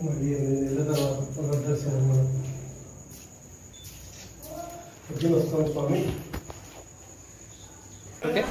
మరి 8 నెలల తర్వాత పునర్దర్శనం మనం వస్తాం స్వామి. ఓకే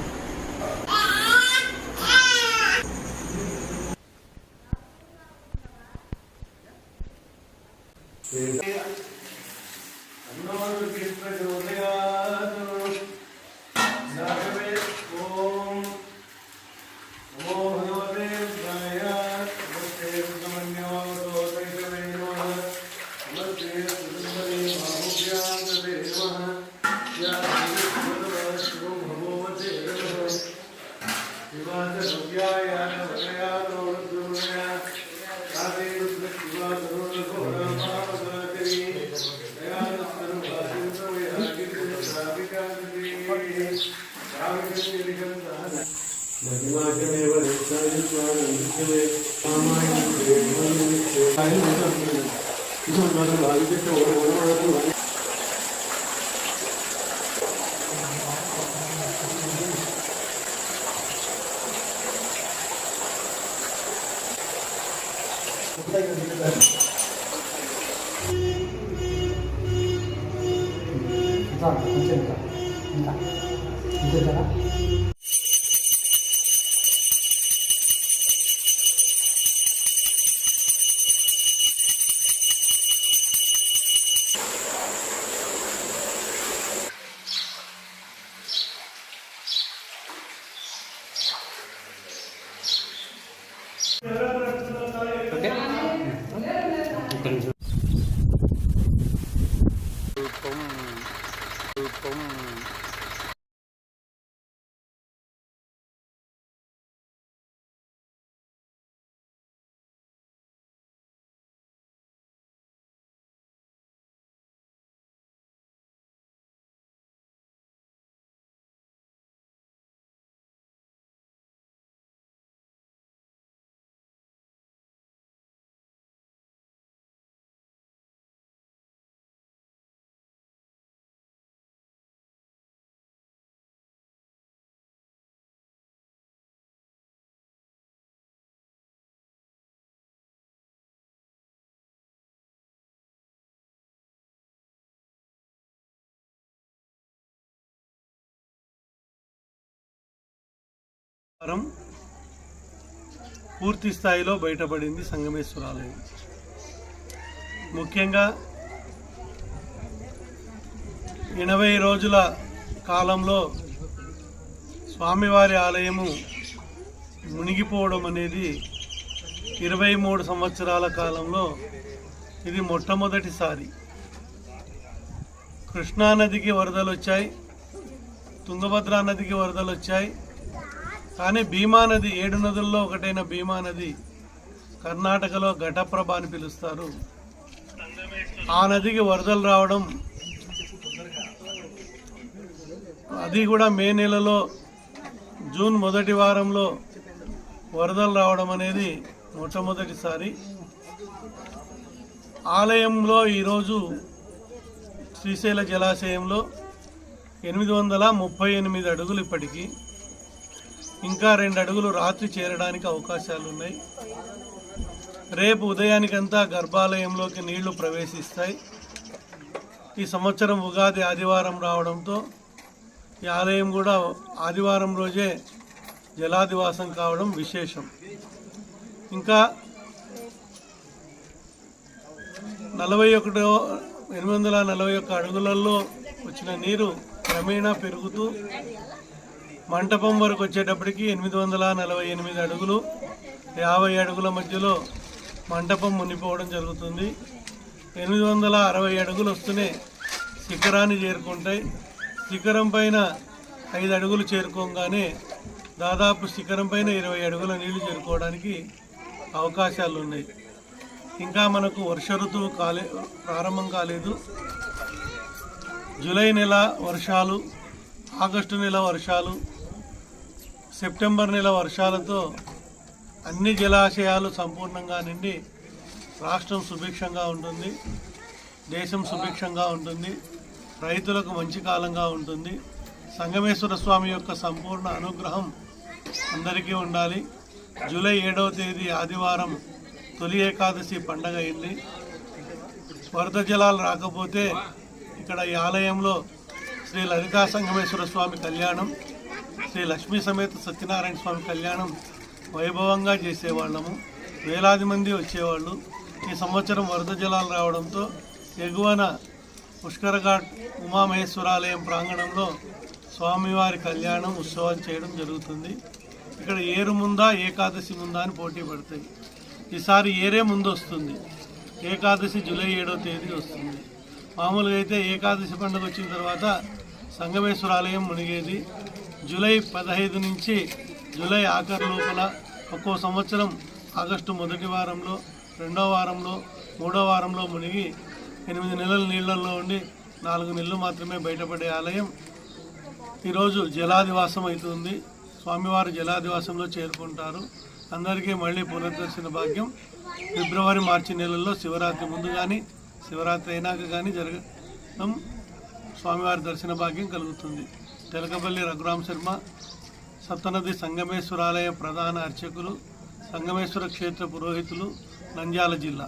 పూర్తి స్థాయిలో బయటపడింది సంగమేశ్వర ఆలయం. ముఖ్యంగా 80 రోజుల కాలంలో స్వామివారి ఆలయము మునిగిపోవడం అనేది 23 సంవత్సరాల కాలంలో ఇది మొట్టమొదటిసారి. కృష్ణానదికి వరదలు వచ్చాయి, తుంగభద్రా నదికి వరదలు వచ్చాయి, కానీ భీమా నది 7 నదుల్లో ఒకటైన భీమా నది కర్ణాటకలో ఘటప్రభ అని పిలుస్తారు. ఆ నదికి వరదలు రావడం, అది కూడా మే నెలలో జూన్ మొదటి వారంలో వరదలు రావడం అనేది మొట్టమొదటిసారి. ఆలయంలో ఈరోజు శ్రీశైల జలాశయంలో 838 అడుగులు ఇప్పటికీ, ఇంకా 2 అడుగులు రాత్రి చేరడానికి అవకాశాలు ఉన్నాయి. రేపు ఉదయానికంతా గర్భాలయంలోకి నీళ్లు ప్రవేశిస్తాయి. ఈ సంవత్సరం ఉగాది ఆదివారం రావడంతో ఈ ఆలయం కూడా ఆదివారం రోజే జలాదివాసం కావడం విశేషం. ఇంకా 841 అడుగులలో వచ్చిన నీరు క్రమేణా పెరుగుతూ మంటపం వరకు వచ్చేటప్పటికి 848 అడుగులు, 50 అడుగుల మధ్యలో మంటపం మునిపోవడం జరుగుతుంది. 860 అడుగులు వస్తూనే శిఖరాన్ని చేరుకుంటాయి. శిఖరం పైన 5 అడుగులు చేరుకోగానే దాదాపు శిఖరం పైన 20 అడుగుల నీళ్లు చేరుకోవడానికి అవకాశాలు ఉన్నాయి. ఇంకా మనకు వర్ష ఋతువు ప్రారంభం కాలేదు. జూలై నెల వర్షాలు, ఆగస్టు నెల వర్షాలు, సెప్టెంబర్ నెల వర్షాలతో అన్ని జలాశయాలు సంపూర్ణంగా నిండి రాష్ట్రం సుభిక్షంగా ఉంటుంది, దేశం సుభిక్షంగా ఉంటుంది, రైతులకు మంచి కాలంగా ఉంటుంది. సంగమేశ్వర స్వామి యొక్క సంపూర్ణ అనుగ్రహం అందరికీ ఉండాలి. జూలై 7వ తేదీ ఆదివారం తొలి ఏకాదశి పండగ అయింది. వరద జలాలు రాకపోతే ఇక్కడ ఈ ఆలయంలో శ్రీ లలితా సంగమేశ్వర స్వామి కళ్యాణం, శ్రీ లక్ష్మీ సమేత సత్యనారాయణ స్వామి కళ్యాణం వైభవంగా చేసేవాళ్ళము. వేలాది మంది వచ్చేవాళ్ళు. ఈ సంవత్సరం వరద జలాలు రావడంతో ఎగువన పుష్కరఘాట్ ఉమామహేశ్వరాలయం ప్రాంగణంలో స్వామివారి కళ్యాణం ఉత్సవాలు చేయడం జరుగుతుంది. ఇక్కడ ఏరు ముందా ఏకాదశి ముందా అని పోటీ పడతాయి. ఈసారి ఏరే ముందు వస్తుంది. ఏకాదశి జూలై 7వ తేదీ వస్తుంది. మామూలుగా అయితే ఏకాదశి పండుగ వచ్చిన తర్వాత సంగమేశ్వరాలయం మునిగేది. జూలై 15 నుంచి జూలై ఆఖరి లోపల ఒక్కో సంవత్సరం ఆగస్టు మొదటి వారంలో, 2వ వారంలో, 3వ వారంలో మునిగి 8 నెలల నీళ్లలో ఉండి 4 నెలలు మాత్రమే బయటపడే ఆలయం ఈరోజు జలాదివాసం అవుతుంది. స్వామివారు జలాదివాసంలో చేరుకుంటారు. అందరికీ మళ్ళీ పునర్దర్శన భాగ్యం ఫిబ్రవరి మార్చి నెలల్లో శివరాత్రి ముందు కానీ శివరాత్రి అయినాక కానీ జరగడం స్వామివారి దర్శన భాగ్యం కలుగుతుంది. తెలకపల్లి రఘురామ శర్మ, సప్తనది సంగమేశ్వరాలయ ప్రధాన అర్చకులు, సంగమేశ్వర క్షేత్ర పురోహితులు, నంద్యాల జిల్లా.